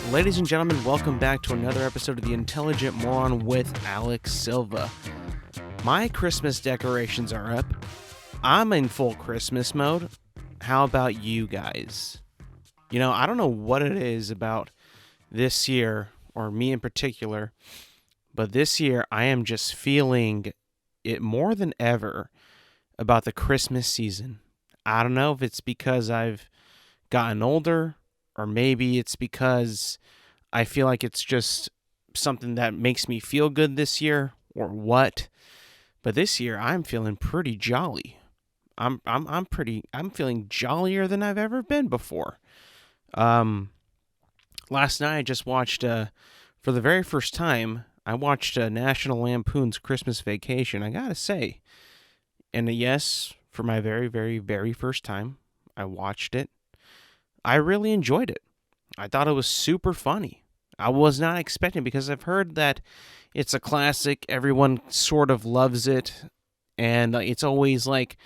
Ladies and gentlemen, welcome back to another episode of The Intelligent Moron with Alex Silva. My Christmas decorations are up. I'm in full Christmas mode. How about you guys? You know, I don't know what it is about this year, or me in particular, but this year I am just feeling it more than ever about the Christmas season. I don't know if it's because I've gotten older, or maybe it's because I feel like it's just something that makes me feel good this year, or what. But this year I'm feeling pretty jolly. I'm feeling jollier than I've ever been before. Last night I just watched for the very first time I watched National Lampoon's Christmas Vacation. I gotta say, and yes, for my very, very, very first time, I watched it. I really enjoyed it. I thought it was super funny. I was not expecting, because I've heard that it's a classic. Everyone sort of loves it, and it's always like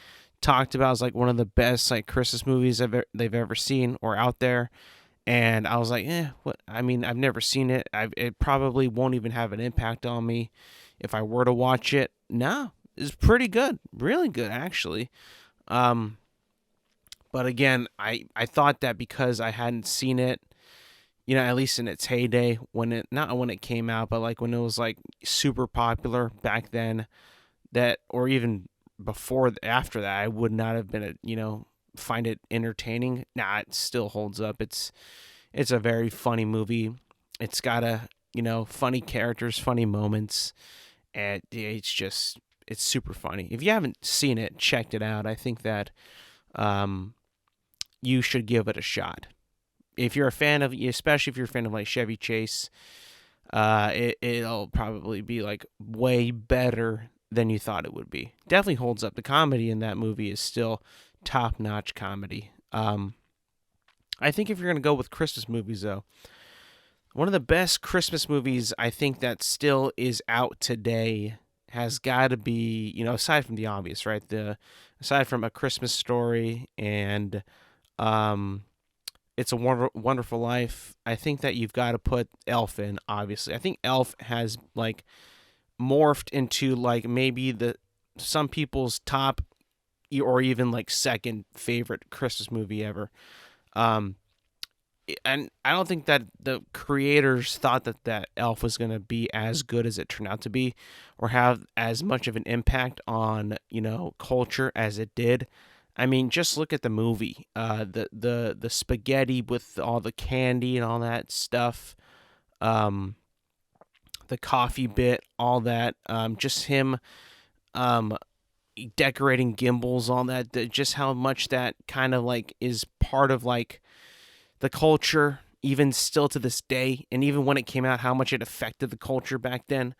talked about as like one of the best like Christmas movies they've ever seen or out there. And I was like, what? I mean, I've never seen it. It probably won't even have an impact on me if I were to watch it. No, it's pretty good, really good actually. But again, I thought that because I hadn't seen it, you know, at least in its heyday, not when it came out, but like when it was like super popular back then, that, or even before, after that, I would not have been, find it entertaining. Nah, it still holds up. It's a very funny movie. It's got funny characters, funny moments, and it's super funny. If you haven't seen it, checked it out, I think that, you should give it a shot. If you're a fan of, especially if you're a fan of like Chevy Chase, it'll probably be like way better than you thought it would be. Definitely holds up. The comedy in that movie is still top-notch comedy. I think if you're going to go with Christmas movies, though, one of the best Christmas movies I think that still is out today has got to be, aside from the obvious, right? Aside from A Christmas Story and It's a Wonderful Life, I think that you've got to put Elf in, obviously. I think Elf has, like, morphed into, like, maybe some people's top or even, like, second favorite Christmas movie ever. And I don't think that the creators thought that Elf was going to be as good as it turned out to be, or have as much of an impact on, culture as it did. I mean, just look at the movie, the spaghetti with all the candy and all that stuff, the coffee bit, all that, just him, decorating gimbals, all that, just how much that kind of like is part of like the culture, even still to this day, and even when it came out, how much it affected the culture back then.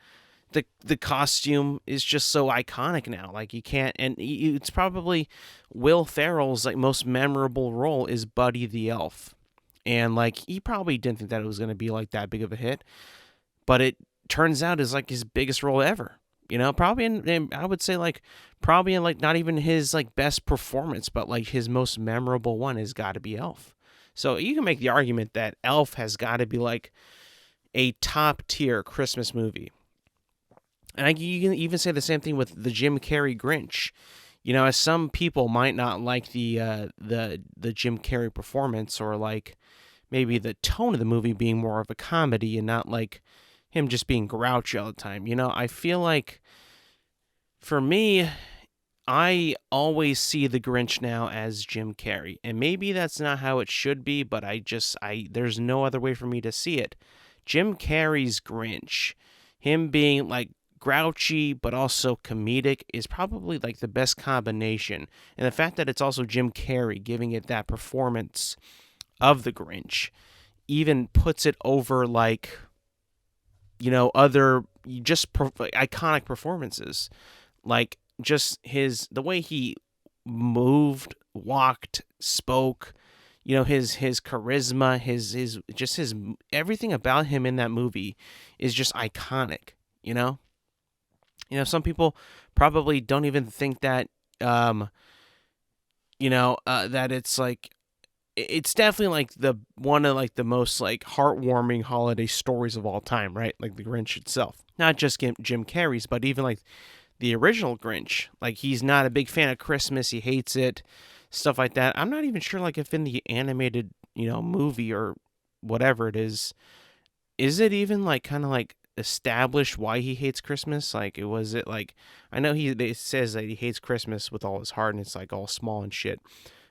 The costume is just so iconic now. Like, you can't, and it's probably Will Ferrell's like most memorable role is Buddy the Elf, and like he probably didn't think that it was going to be like that big of a hit, but it turns out is like his biggest role ever. Probably I would say like probably in like not even his like best performance, but like his most memorable one has got to be Elf. So you can make the argument that Elf has got to be like a top tier Christmas movie. And you can even say the same thing with the Jim Carrey Grinch. As some people might not like the Jim Carrey performance, or like maybe the tone of the movie being more of a comedy and not like him just being grouchy all the time. I feel like for me, I always see the Grinch now as Jim Carrey, and maybe that's not how it should be, but there's no other way for me to see it. Jim Carrey's Grinch, him being like grouchy but also comedic, is probably like the best combination. And the fact that it's also Jim Carrey giving it that performance of the Grinch even puts it over like, other just iconic performances. Like just the way he moved, walked, spoke, his charisma, his everything about him in that movie is just iconic. Some people probably don't even think that, um, that it's like, it's definitely like the one of like the most like heartwarming holiday stories of all time, right? Like the Grinch itself, not just Jim Carrey's, but even like the original Grinch. Like he's not a big fan of Christmas. He hates it, stuff like that. I'm not even sure like if in the animated, movie or whatever it is it even like kind of like established why he hates Christmas? Like it like I know it says that he hates Christmas with all his heart and it's like all small and shit.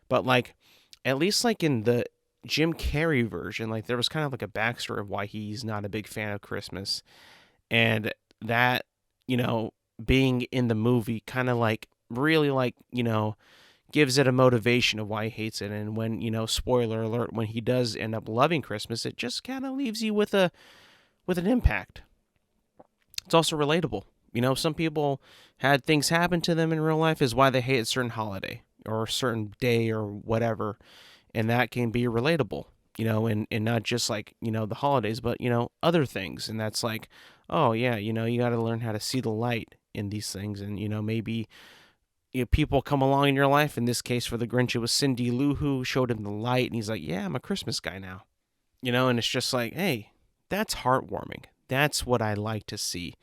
But like at least like in the Jim Carrey version, like there was kind of like a backstory of why he's not a big fan of Christmas. And that, you know, being in the movie kind of like really like, gives it a motivation of why he hates it. And when, spoiler alert, when he does end up loving Christmas, it just kind of leaves you with an impact. It's also relatable. Some people had things happen to them in real life is why they hate a certain holiday or a certain day or whatever. And that can be relatable, and not just like, the holidays, but, other things. And that's like, oh yeah, you got to learn how to see the light in these things. And, maybe people come along in your life. In this case, for the Grinch, it was Cindy Lou who showed him the light. And he's like, yeah, I'm a Christmas guy now, and it's just like, hey, that's heartwarming. That's what I like to see.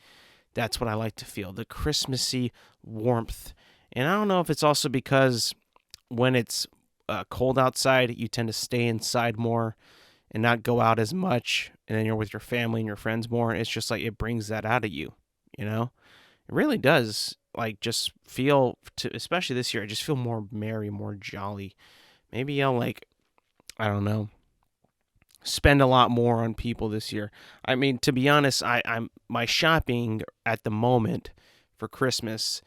That's what I like to feel, the Christmassy warmth. And I don't know if it's also because when it's cold outside, you tend to stay inside more and not go out as much. And then you're with your family and your friends more. It's just like it brings that out of you, It really does. Like just feel, especially this year, I just feel more merry, more jolly. Maybe I'll I don't know, spend a lot more on people this year. I mean, to be honest, I'm my shopping at the moment for Christmas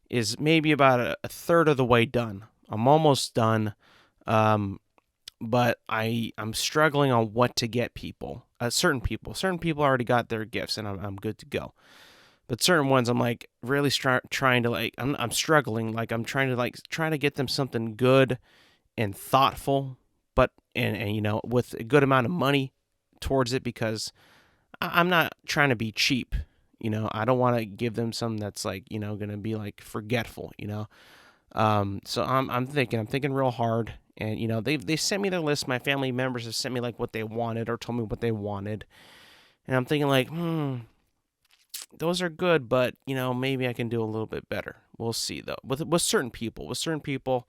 is maybe about a third of the way done. I'm almost done, but I'm struggling on what to get people. Certain people already got their gifts, and I'm good to go. But certain ones, I'm like really trying to like I'm struggling. Like I'm trying to get them something good and thoughtful, but and with a good amount of money towards it, because I'm not trying to be cheap. I don't want to give them something that's like going to be like forgetful. So I'm thinking real hard, and they sent me their list. My family members have sent me like what they wanted or told me what they wanted, and I'm thinking like, those are good, but maybe I can do a little bit better. We'll see though. With certain people,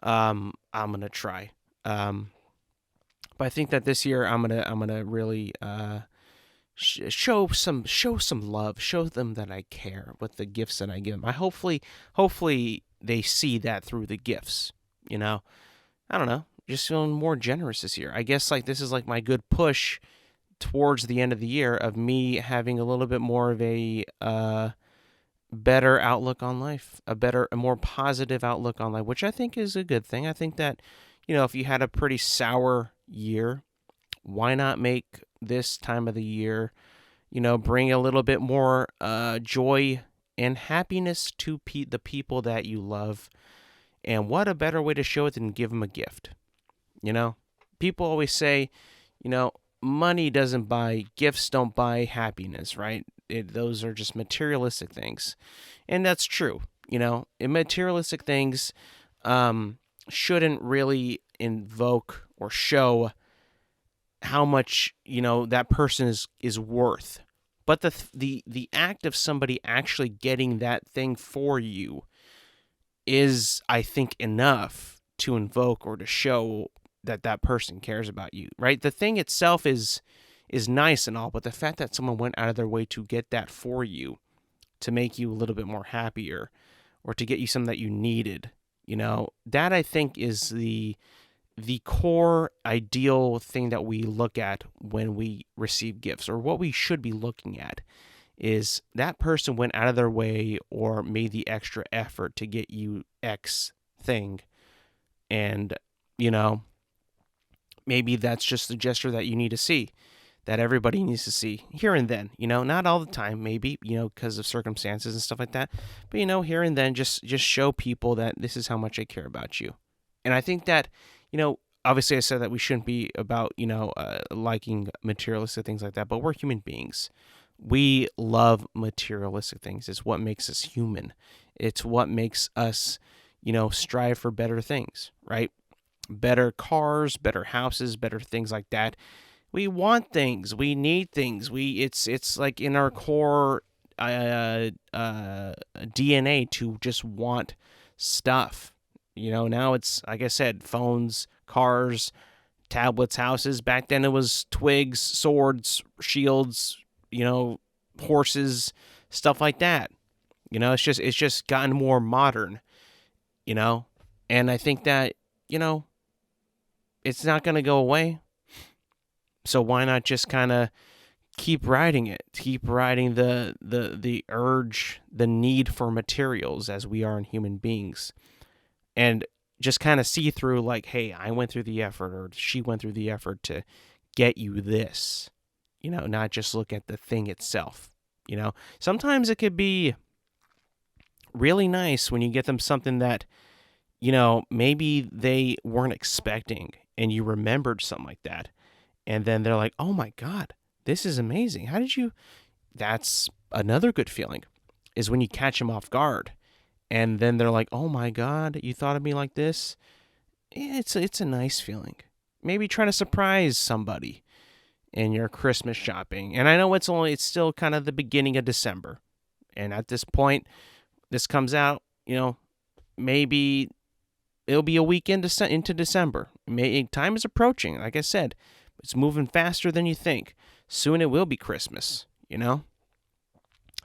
I'm gonna try. But I think that this year I'm gonna really show some love, show them that I care with the gifts that I give them. Hopefully they see that through the gifts. I don't know, just feeling more generous this year. I guess like this is like my good push towards the end of the year of me having a little bit more of a better outlook on life, a more positive outlook on life, which I think is a good thing. I think that, if you had a pretty sour year, why not make this time of the year, bring a little bit more joy and happiness to the people that you love. And what a better way to show it than give them a gift. People always say, money doesn't buy, gifts don't buy happiness, right? Those are just materialistic things. And that's true. Materialistic things shouldn't really invoke or show how much, that person is worth. But the act of somebody actually getting that thing for you is, I think, enough to invoke or to show that person cares about you, right? The thing itself is nice and all, but the fact that someone went out of their way to get that for you, to make you a little bit more happier, or to get you something that you needed, that I think is the core ideal thing that we look at when we receive gifts, or what we should be looking at is that person went out of their way or made the extra effort to get you X thing. And, maybe that's just a gesture that you need to see, that everybody needs to see here and then, not all the time, maybe, because of circumstances and stuff like that. But, here and then just show people that this is how much I care about you. And I think that, obviously I said that we shouldn't be about, liking materialistic things like that, but we're human beings. We love materialistic things. It's what makes us human. It's what makes us, strive for better things, right? Better cars, better houses, better things like that. We want things. We need things. It's like in our core DNA to just want stuff. Now it's, like I said, phones, cars, tablets, houses. Back then it was twigs, swords, shields, horses, stuff like that. It's just gotten more modern, you know? And I think that, it's not going to go away. So why not just kind of keep riding it? Keep riding the urge, the need for materials as we are in human beings. And just kind of see through, like, hey, I went through the effort, or she went through the effort to get you this, not just look at the thing itself. Sometimes it could be really nice when you get them something that, maybe they weren't expecting, and you remembered something like that. And then they're like, oh my God, this is amazing. How did you? That's another good feeling, is when you catch them off guard. And then they're like, oh my God, you thought of me like this? It's a nice feeling. Maybe try to surprise somebody in your Christmas shopping. And I know it's still kind of the beginning of December. And at this point, this comes out, maybe it'll be a week into December. Time is approaching. Like I said, it's moving faster than you think. Soon it will be Christmas, Then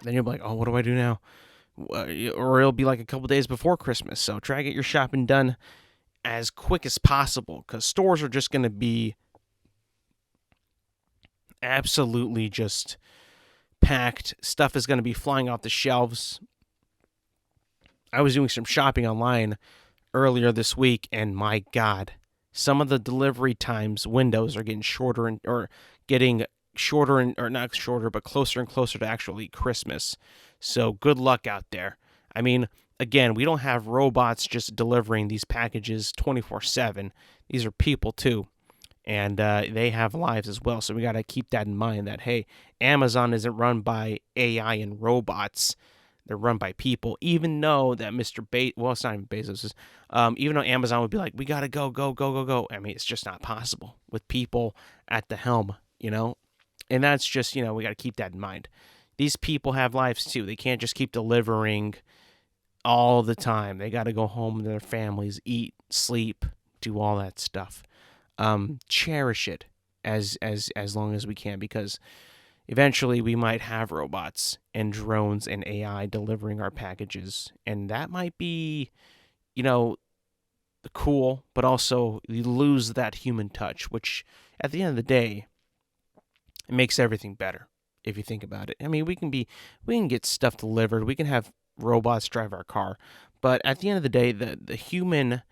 you'll be like, oh, what do I do now? Or it'll be like a couple days before Christmas. So try to get your shopping done as quick as possible, because stores are just going to be absolutely just packed. Stuff is going to be flying off the shelves. I was doing some shopping online earlier this week, and my God, some of the delivery times windows are getting shorter or not shorter, but closer and closer to actually Christmas. So good luck out there. I mean, again, we don't have robots just delivering these packages 24/7. These are people too, and they have lives as well. So we got to keep that in mind, that, hey, Amazon isn't run by AI and robots. They're run by people, even though that it's not even Bezos. Even though Amazon would be like, we got to go. I mean, it's just not possible with people at the helm, And that's just, we got to keep that in mind. These people have lives too. They can't just keep delivering all the time. They got to go home to their families, eat, sleep, do all that stuff. Cherish it as long as we can, because eventually we might have robots and drones and AI delivering our packages, and that might be, cool, but also you lose that human touch, which at the end of the day, it makes everything better if you think about it. I mean, we can get stuff delivered, we can have robots drive our car, but at the end of the day, the human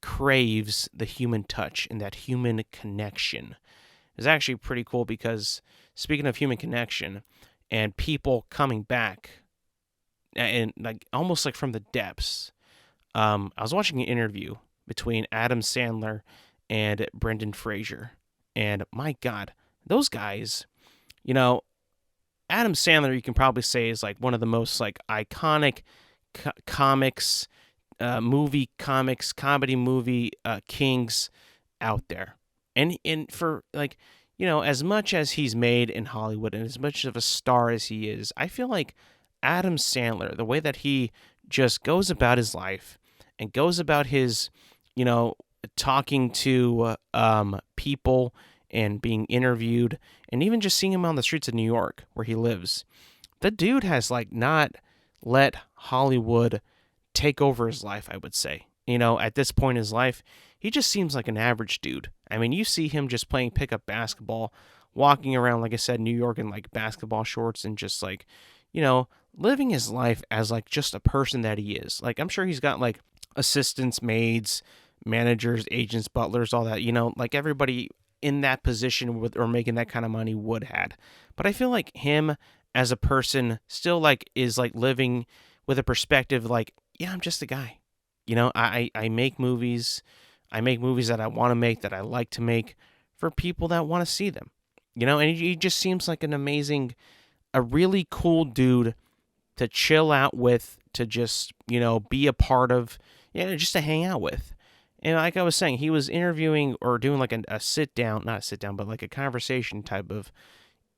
craves the human touch and that human connection. Is actually pretty cool, because speaking of human connection and people coming back and like almost like from the depths, I was watching an interview between Adam Sandler and Brendan Fraser, and my God, those guys, Adam Sandler, you can probably say, is like one of the most like iconic comedy movie kings out there. And for, like, as much as he's made in Hollywood and as much of a star as he is, I feel like Adam Sandler, the way that he just goes about his life and goes about his, talking to people and being interviewed, and even just seeing him on the streets of New York where he lives, the dude has like not let Hollywood take over his life, I would say. At this point in his life, he just seems like an average dude. I mean, you see him just playing pickup basketball, walking around, like I said, New York in like basketball shorts, and just like, living his life as like just a person that he is. Like, I'm sure he's got like assistants, maids, managers, agents, butlers, all that, like everybody in that position with or making that kind of money would had. But I feel like him as a person still like is like living with a perspective like, yeah, I'm just a guy. I make movies. I make movies that I want to make, that I like to make for people that want to see them. And he just seems like an amazing a really cool dude to chill out with, to just, be a part of, just to hang out with. And like I was saying, he was interviewing or doing like a sit down, not a sit down, but like a conversation type of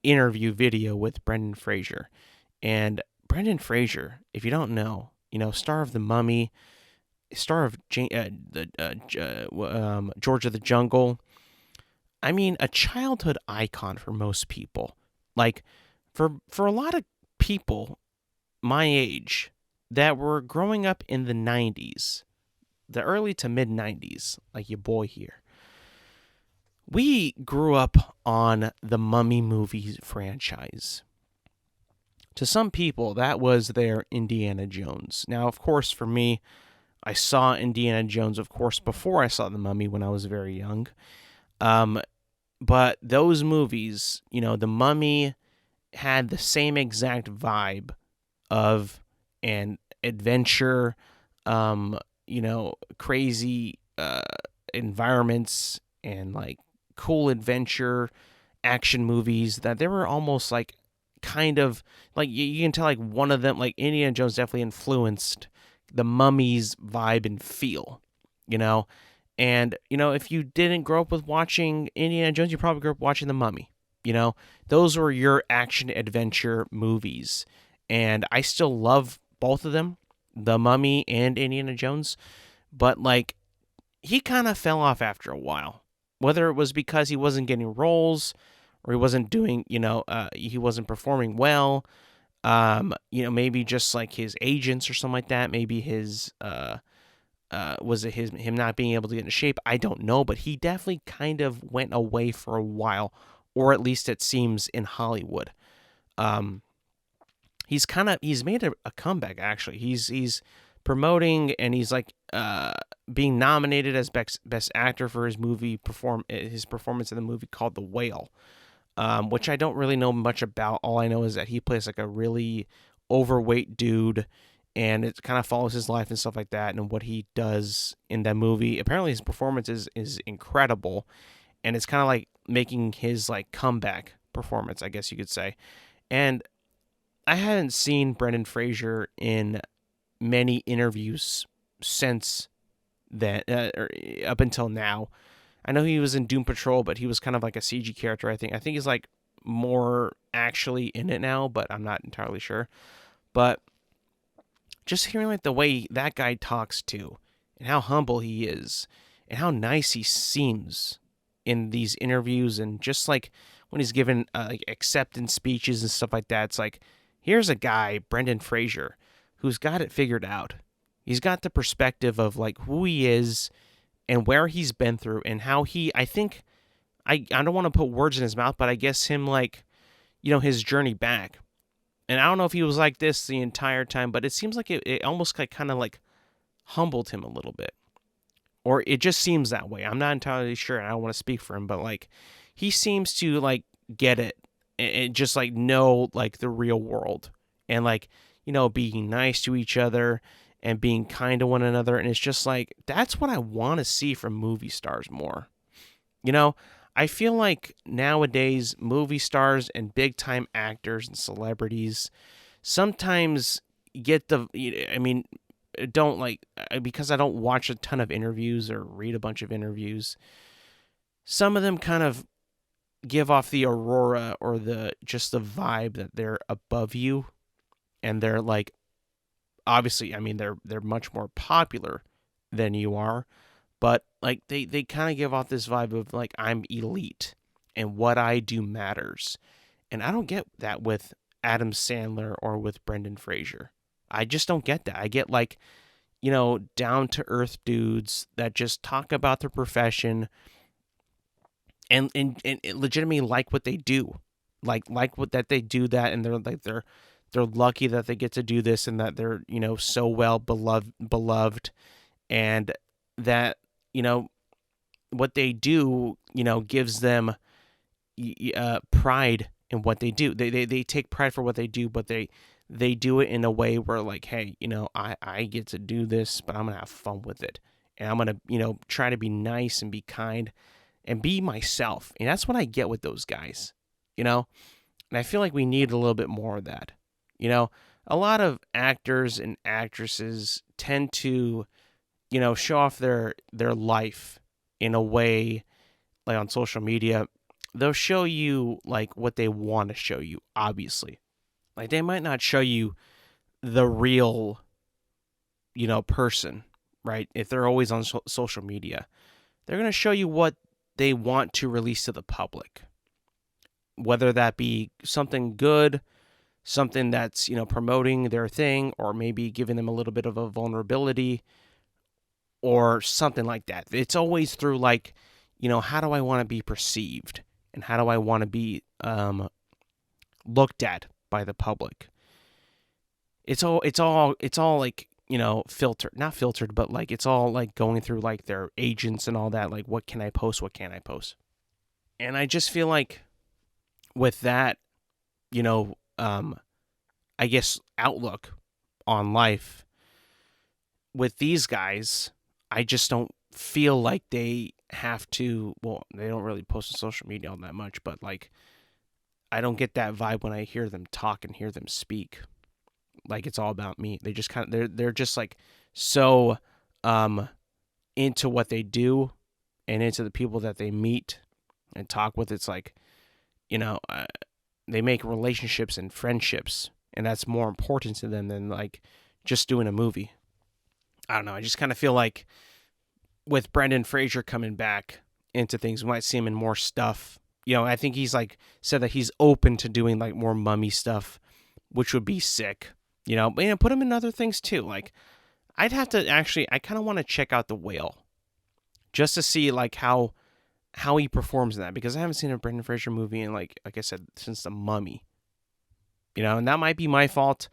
interview video with Brendan Fraser. And Brendan Fraser, if you don't know, star of The Mummy, star of George of the Jungle. I mean, a childhood icon for most people. Like, for a lot of people my age that were growing up in the 90s, the early to mid 90s, like your boy here, we grew up on the Mummy movies franchise. To some people, that was their Indiana Jones. Now, of course, for me, I saw Indiana Jones, of course, before I saw The Mummy when I was very young. But those movies, The Mummy had the same exact vibe of an adventure, crazy environments and like cool adventure action movies, that they were almost like kind of like you can tell like one of them, like Indiana Jones definitely influenced the Mummy's vibe and feel, and if you didn't grow up with watching Indiana Jones, you probably grew up watching The Mummy. Those were your action adventure movies, and I still love both of them, The Mummy and Indiana Jones, but like he kind of fell off after a while, whether it was because he wasn't getting roles or he wasn't doing, he wasn't performing well. Maybe just like his agents or something like that. Maybe his, was it him not being able to get into shape? I don't know, but he definitely kind of went away for a while, or at least it seems in Hollywood. He's made a comeback actually. He's promoting, and he's like being nominated as best actor for his his performance in the movie called The Whale. Which I don't really know much about. All I know is that he plays like a really overweight dude, and it kind of follows his life and stuff like that, and what he does in that movie. Apparently his performance is incredible, and it's kind of like making his like comeback performance, I guess you could say. And I hadn't seen Brendan Fraser in many interviews since then, or up until now. I know he was in Doom Patrol, but he was kind of like a CG character, I think. I think he's like more actually in it now, but I'm not entirely sure. But just hearing like the way that guy talks too, and how humble he is, and how nice he seems in these interviews, and just like when he's given like acceptance speeches and stuff like that, it's like, here's a guy, Brendan Fraser, who's got it figured out. He's got the perspective of like who he is and where he's been through, and how I think, I don't want to put words in his mouth, but I guess him like, his journey back. And I don't know if he was like this the entire time, but it seems like it almost like kind of like humbled him a little bit. Or it just seems that way. I'm not entirely sure, and I don't want to speak for him, but like he seems to like get it and just like know like the real world, and like, being nice to each other and being kind to one another. And it's just like, that's what I want to see from movie stars more. I feel like nowadays movie stars and big time actors and celebrities sometimes get don't like, because I don't watch a ton of interviews or read a bunch of interviews, some of them kind of give off the aurora or the vibe that they're above you, and they're like, obviously, I mean, they're much more popular than you are, but like they kind of give off this vibe of like, I'm elite and what I do matters. And I don't get that with Adam Sandler or with Brendan Fraser. I just don't get that. I get like, down to earth dudes that just talk about their profession and legitimately like what they do. Like what that they do that, and they're lucky that they get to do this, and that they're, so well beloved, and that, what they do, gives them pride in what they do. They take pride for what they do, but they do it in a way where like, hey, I get to do this, but I'm going to have fun with it. And I'm going to, try to be nice and be kind and be myself. And that's what I get with those guys. And I feel like we need a little bit more of that. You know, a lot of actors and actresses tend to, show off their life in a way, like on social media. They'll show you like what they want to show you, obviously. Like they might not show you the real, person, right? If they're always on social media, they're going to show you what they want to release to the public. Whether that be something good, something that's, promoting their thing, or maybe giving them a little bit of a vulnerability or something like that. It's always through like, how do I want to be perceived and how do I want to be looked at by the public? It's all like, filtered, not filtered, but like it's all like going through like their agents and all that. Like, what can I post? What can't I post? And I just feel like with that, I guess outlook on life with these guys, I just don't feel like they have to, well, they don't really post on social media all that much, but like, I don't get that vibe when I hear them talk and hear them speak. Like it's all about me. They just they're just like so into what they do and into the people that they meet and talk with. It's like, they make relationships and friendships, and that's more important to them than like just doing a movie. I don't know. I just kind of feel like with Brendan Fraser coming back into things, we might see him in more stuff. I think he's like said that he's open to doing like more mummy stuff, which would be sick. But put him in other things too. Like I'd have to actually, I kind of want to check out The Whale just to see like how he performs in that, because I haven't seen a Brendan Fraser movie in like I said, since The Mummy. And that might be my fault.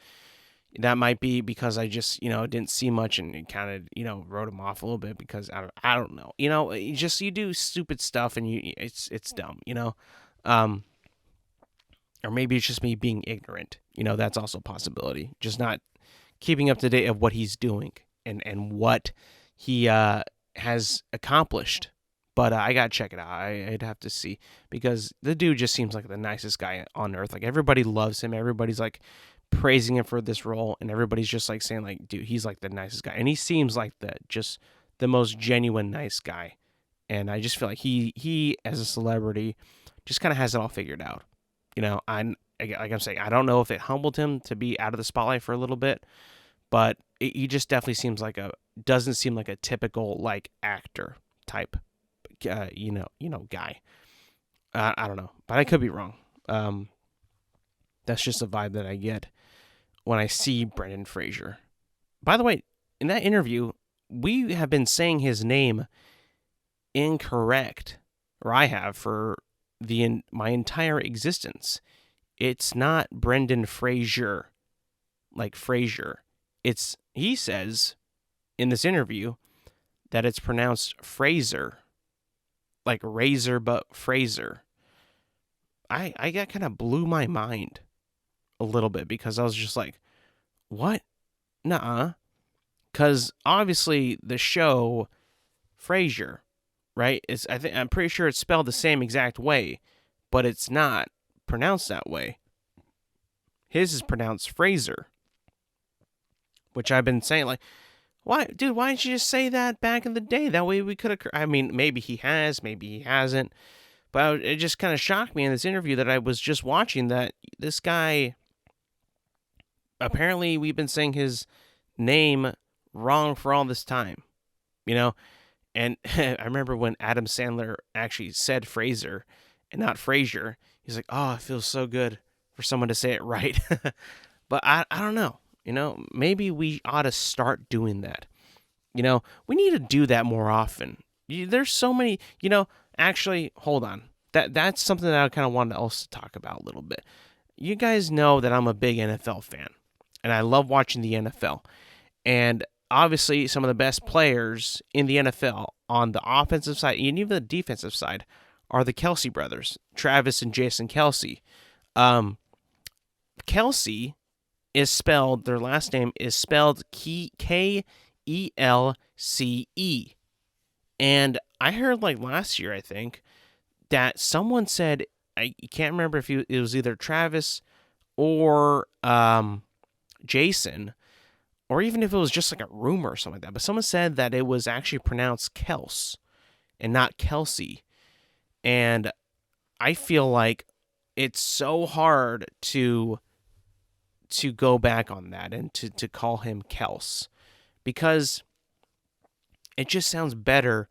That might be because I just, didn't see much and kind of, wrote him off a little bit because I don't know. You do stupid stuff and it's dumb, or maybe it's just me being ignorant. That's also a possibility. Just not keeping up to date of what he's doing and what he has accomplished. But I got to check it out. I'd have to see, because the dude just seems like the nicest guy on earth. Like everybody loves him. Everybody's like praising him for this role. And everybody's just like saying like, dude, he's like the nicest guy. And he seems like just the most genuine nice guy. And I just feel like he as a celebrity just kind of has it all figured out. Like I'm saying, I don't know if it humbled him to be out of the spotlight for a little bit, but he just definitely doesn't seem like a typical like actor type, guy. I don't know, but I could be wrong. That's just a vibe that I get when I see Brendan Fraser. By the way, in that interview, we have been saying his name incorrect, or I have, for my entire existence. It's not Brendan Fraser, like Fraser. He says in this interview that it's pronounced Fraser, like razor, but Fraser. I got kind of blew my mind a little bit, because I was just like, what? Nuh-uh. Because obviously the show Frasier, right? I'm pretty sure it's spelled the same exact way, but it's not pronounced that way. His is pronounced Fraser, which I've been saying like, why didn't you just say that back in the day? That way we could have. I mean, maybe he has, maybe he hasn't, but it just kind of shocked me in this interview that I was just watching that this guy. Apparently, we've been saying his name wrong for all this time, And I remember when Adam Sandler actually said Fraser and not Frasier. He's like, "Oh, it feels so good for someone to say it right." But I don't know. Maybe we ought to start doing that. We need to do that more often. There's so many. Actually, hold on. That's something that I kind of wanted else to talk about a little bit. You guys know that I'm a big NFL fan, and I love watching the NFL. And obviously, some of the best players in the NFL on the offensive side, and even the defensive side, are the Kelce brothers, Travis and Jason Kelce. Kelce is spelled, their last name is spelled Kelce. And I heard like last year, I think, that someone said I can't remember if it was either Travis or Jason, or even if it was just like a rumor or something like that. But someone said that it was actually pronounced Kels and not Kelsey. And I feel like it's so hard to go back on that and to call him Kels, because it just sounds better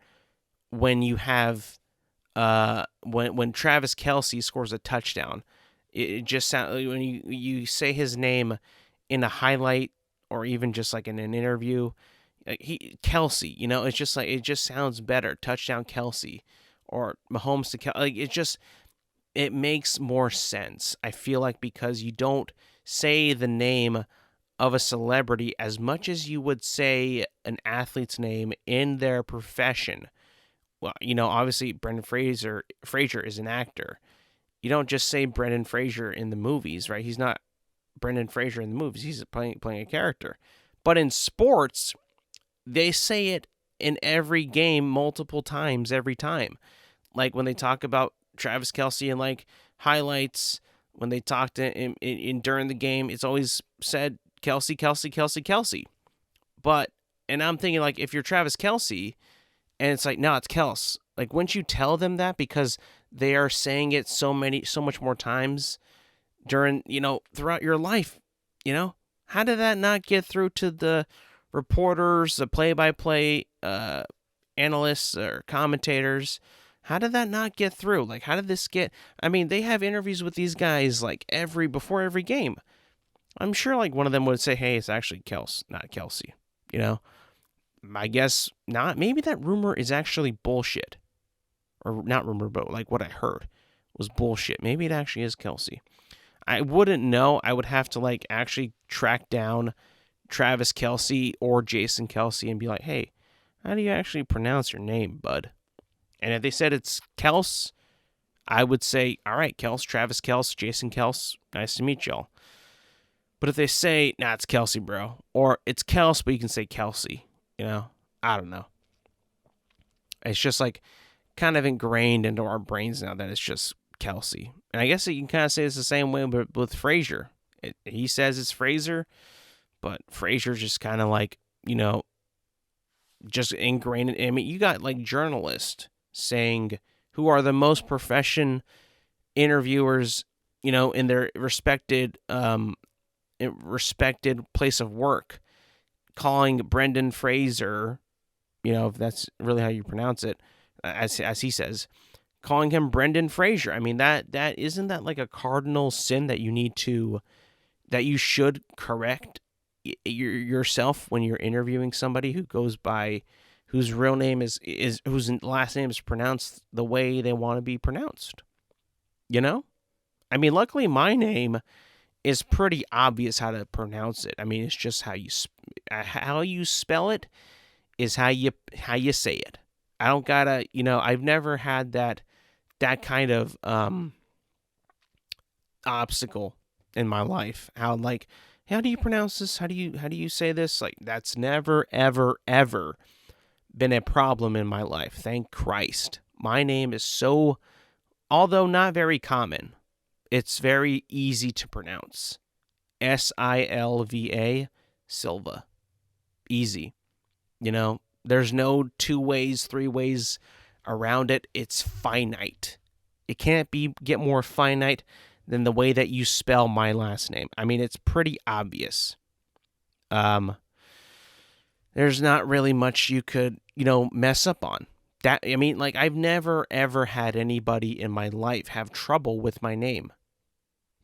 when you have when Travis Kelce scores a touchdown. It just sounds, when you say his name in a highlight or even just like in an interview, Kelce, it's just like, it just sounds better. Touchdown Kelce, or Mahomes to Kelce. Like, it makes more sense, I feel like, because you don't say the name of a celebrity as much as you would say an athlete's name in their profession. Well, obviously Brendan Fraser is an actor. You don't just say Brendan Fraser in the movies, right? He's not Brendan Fraser in the movies. He's playing a character. But in sports, they say it in every game multiple times every time. Like when they talk about Travis Kelce in like highlights, when they talked in during the game, it's always said Kelce, Kelce, Kelce, Kelce. But, and I'm thinking, like, if you're Travis Kelce and it's like, no, it's Kels, like, wouldn't you tell them that? Because they are saying it so much more times during, throughout your life, How did that not get through to the reporters, the play-by-play analysts or commentators? How did that not get through? Like, how did this get... I mean, they have interviews with these guys, like, before every game. I'm sure, like, one of them would say, hey, it's actually Kels, not Kelce, I guess not. Maybe that rumor is actually bullshit. Or not rumor, but, like, what I heard was bullshit. Maybe it actually is Kelce. I wouldn't know. I would have to, like, actually track down Travis Kelce or Jason Kelce and be like, hey, how do you actually pronounce your name, bud? And if they said it's Kels, I would say, all right, Kels, Travis Kels, Jason Kels, nice to meet y'all. But if they say, nah, it's Kelce, bro, or it's Kels, but you can say Kelce, I don't know. It's just like kind of ingrained into our brains now that it's just Kelce. And I guess you can kind of say it's the same way with Fraser. He says it's Fraser, but Fraser's just kind of like, just ingrained. I mean, you got like journalists saying who are the most professional interviewers, in their respected place of work, calling Brendan Fraser, if that's really how you pronounce it, as he says, calling him Brendan Fraser. I mean, that isn't that like a cardinal sin that you should correct yourself when you're interviewing somebody who goes by, whose real name is whose last name is pronounced the way they want to be pronounced. I mean, luckily my name is pretty obvious how to pronounce it. I mean, it's just how you spell it is how you say it. I don't gotta, I've never had that kind of obstacle in my life. How do you pronounce this? How do you say this? Like, that's never ever ever been a problem in my life. Thank Christ. My name is so, although not very common, it's very easy to pronounce. Silva, Silva. Easy. There's no 2 ways, 3 ways around it. It's finite. It can't get more finite than the way that you spell my last name. I mean, it's pretty obvious. There's not really much you could, mess up on. That, I mean, like, I've never, ever had anybody in my life have trouble with my name.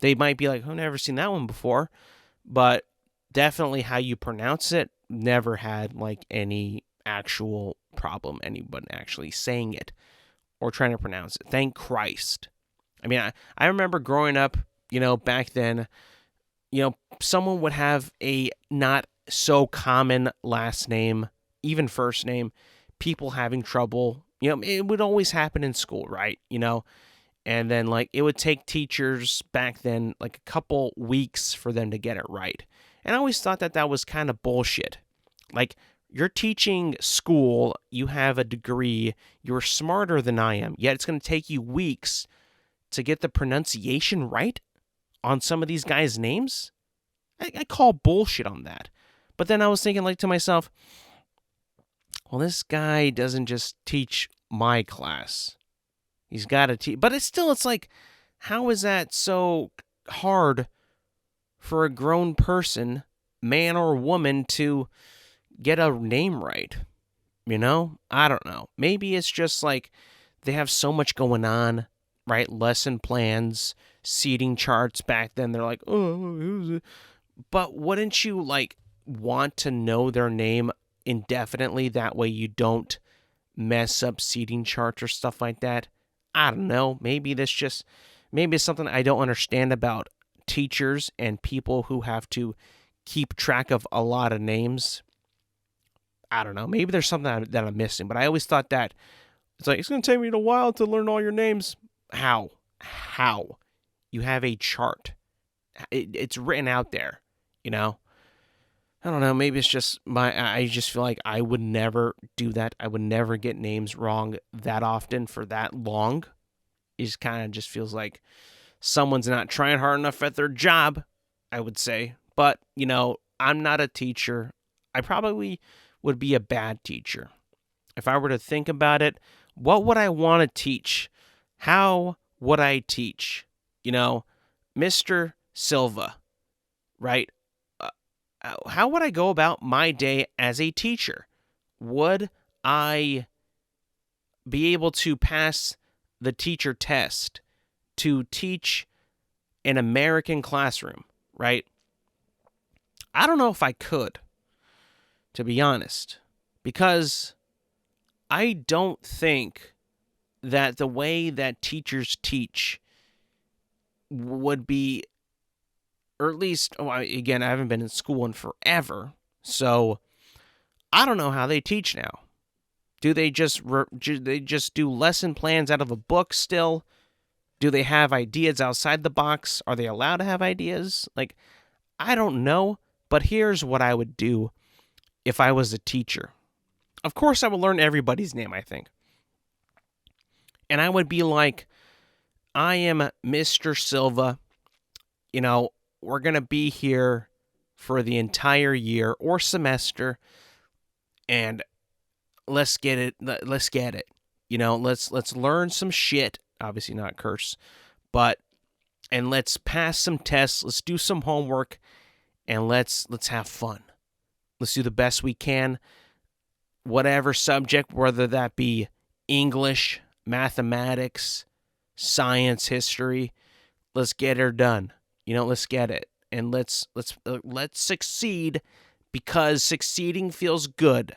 They might be like, I've never seen that one before, but definitely how you pronounce it, never had, like, any actual problem, anyone actually saying it or trying to pronounce it. Thank Christ. I mean, I remember growing up, back then, someone would have a not so common last name, even first name, people having trouble. It would always happen in school, right? And then, like, it would take teachers back then, like, a couple weeks for them to get it right. And I always thought that was kind of bullshit. Like, you're teaching school, you have a degree, you're smarter than I am, yet it's going to take you weeks to get the pronunciation right on some of these guys' names? I call bullshit on that. But then I was thinking like to myself, well, this guy doesn't just teach my class. He's got to teach. But it's like, how is that so hard for a grown person, man or woman, to get a name right? You know? I don't know. Maybe it's just like they have so much going on, right? Lesson plans, seating charts back then. They're like, oh, but wouldn't you like want to know their name indefinitely? That way you don't mess up seating charts or stuff like that. I don't know. Maybe it's something I don't understand about teachers and people who have to keep track of a lot of names. I don't know. Maybe there's something that I'm missing, but I always thought that it's like, it's going to take me a while to learn all your names. How? You have a chart. It's written out there, you know? I don't know. Maybe it's just I just feel like I would never do that. I would never get names wrong that often for that long. It just kind of just feels like someone's not trying hard enough at their job, I would say. But, you know, I'm not a teacher. I probably would be a bad teacher. If I were to think about it, what would I want to teach? How would I teach? You know, Mr. Silva, right? How would I go about my day as a teacher? Would I be able to pass the teacher test to teach an American classroom, right? I don't know if I could, to be honest, because I don't think that the way that teachers teach would be, or at least, again, I haven't been in school in forever, so I don't know how they teach now. Do they just do lesson plans out of a book still? Do they have ideas outside the box? Are they allowed to have ideas? Like, I don't know, but here's what I would do if I was a teacher. Of course, I would learn everybody's name, I think. And I would be like, I am Mr. Silva. You know, we're going to be here for the entire year or semester, and let's get it. Let's get it. You know, let's learn some shit. Obviously not curse, and let's pass some tests. Let's do some homework, and let's have fun. Let's do the best we can. Whatever subject, whether that be English, mathematics, science, history, let's get her done. You know, let's get it, and let's succeed, because succeeding feels good,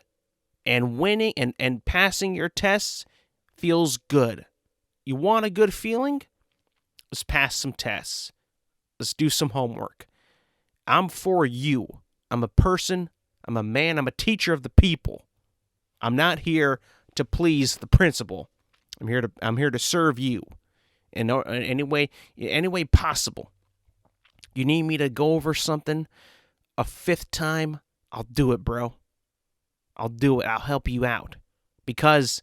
and winning and passing your tests feels good. You want a good feeling? Let's pass some tests. Let's do some homework. I'm for you. I'm a person. I'm a man. I'm a teacher of the people. I'm not here to please the principal. I'm here to serve you in any way possible. You need me to go over something a fifth time? I'll do it, bro. I'll do it. I'll help you out, because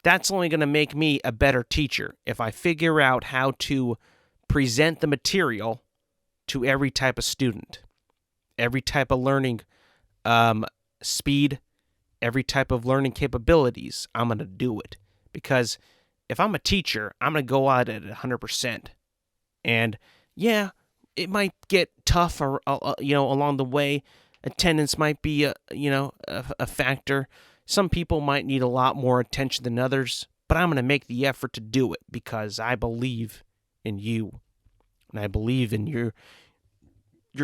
that's only going to make me a better teacher if I figure out how to present the material to every type of student, every type of learning speed, every type of learning capabilities. I'm going to do it, because if I'm a teacher, I'm going to go out at 100%. And yeah, it might get tough, or along the way. Attendance might be a factor. Some people might need a lot more attention than others, but I'm going to make the effort to do it, because I believe in you, and I believe in your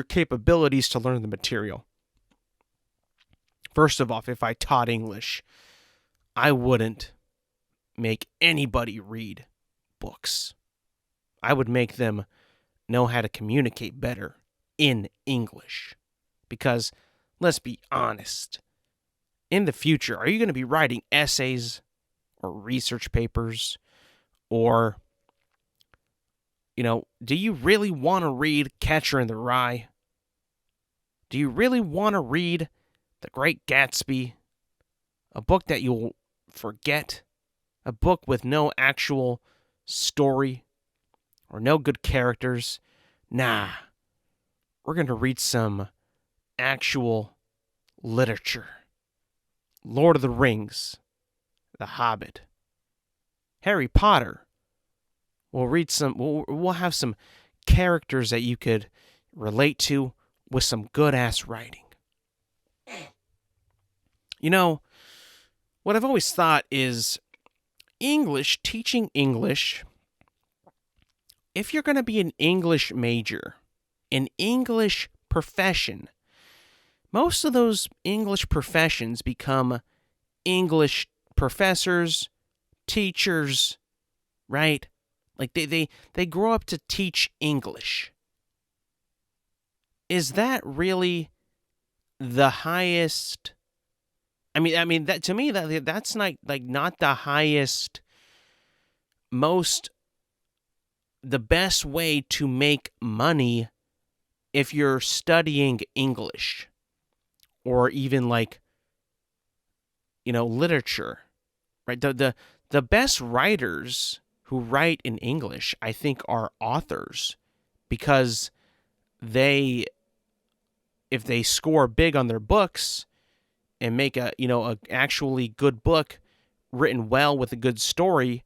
capabilities to learn the material. First of all, if I taught English, I wouldn't make anybody read books. I would make them know how to communicate better in English. Because, let's be honest, in the future, are you going to be writing essays or research papers? Or, do you really want to read Catcher in the Rye? Do you really want to read The Great Gatsby? A book that you'll forget? A book with no actual story? or no good characters. Nah, we're going to read some actual literature. Lord of the Rings, The Hobbit, Harry Potter. We'll have some characters that you could relate to with some good-ass writing. You know, what I've always thought is teaching English, if you're going to be an English major, an English profession, most of those English professions become English professors, teachers, right? Like they grow up to teach English. Is that really the highest? I mean that to me that's not the highest, most, the best way to make money if you're studying English or even literature, right? The best writers who write in English, I think, are authors, because if they score big on their books and make a actually good book written well with a good story,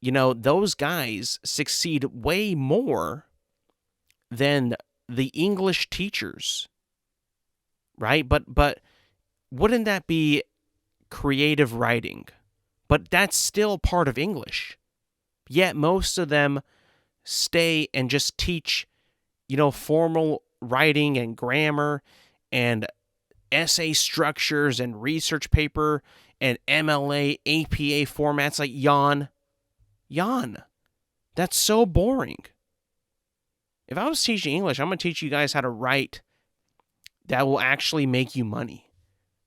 those guys succeed way more than the English teachers, right? But wouldn't that be creative writing? But that's still part of English. Yet most of them stay and just teach, formal writing and grammar and essay structures and research paper and MLA, APA formats like yawn. That's so boring. If I was teaching English, I'm going to teach you guys how to write that will actually make you money.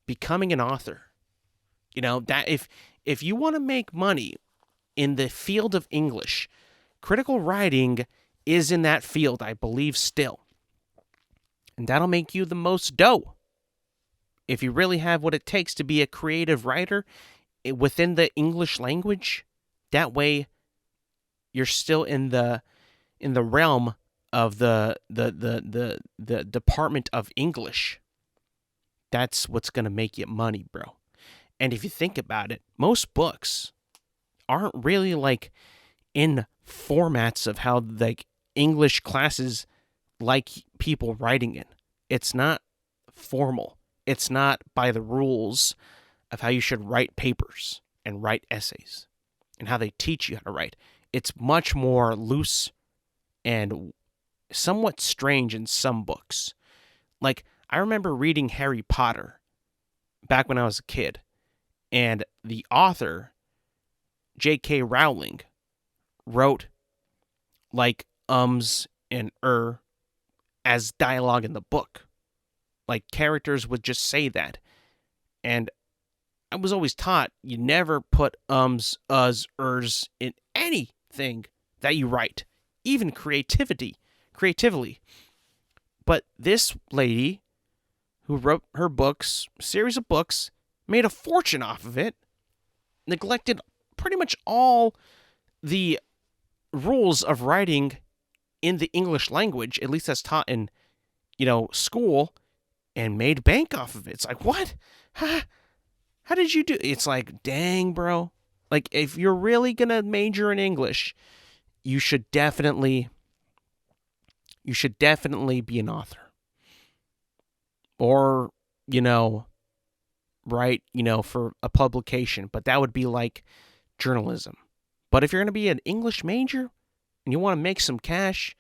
Becoming an author. That if you want to make money in the field of English, critical writing is in that field, I believe, still. And that'll make you the most dough. If you really have what it takes to be a creative writer within the English language, that way you're still in the realm of the Department of English. That's what's going to make you money, bro. And if you think about it, most books aren't really in formats of how English classes like people writing in. It's not formal. It's not by the rules of how you should write papers and write essays and how they teach you how to write. It's much more loose and somewhat strange in some books. I remember reading Harry Potter back when I was a kid, and the author, J.K. Rowling, wrote ums and as dialogue in the book. Characters would just say that. And I was always taught you never put ums, ers in anything that you write, even creatively. But this lady who wrote her books, series of books, made a fortune off of it, neglected pretty much all the rules of writing in the English language, at least as taught in, school, and made bank off of it. It's what? How did you do? It's dang, bro. If you're really going to major in English, you should definitely be an author. Or, write, for a publication. But that would be journalism. But if you're going to be an English major and you want to make some cash,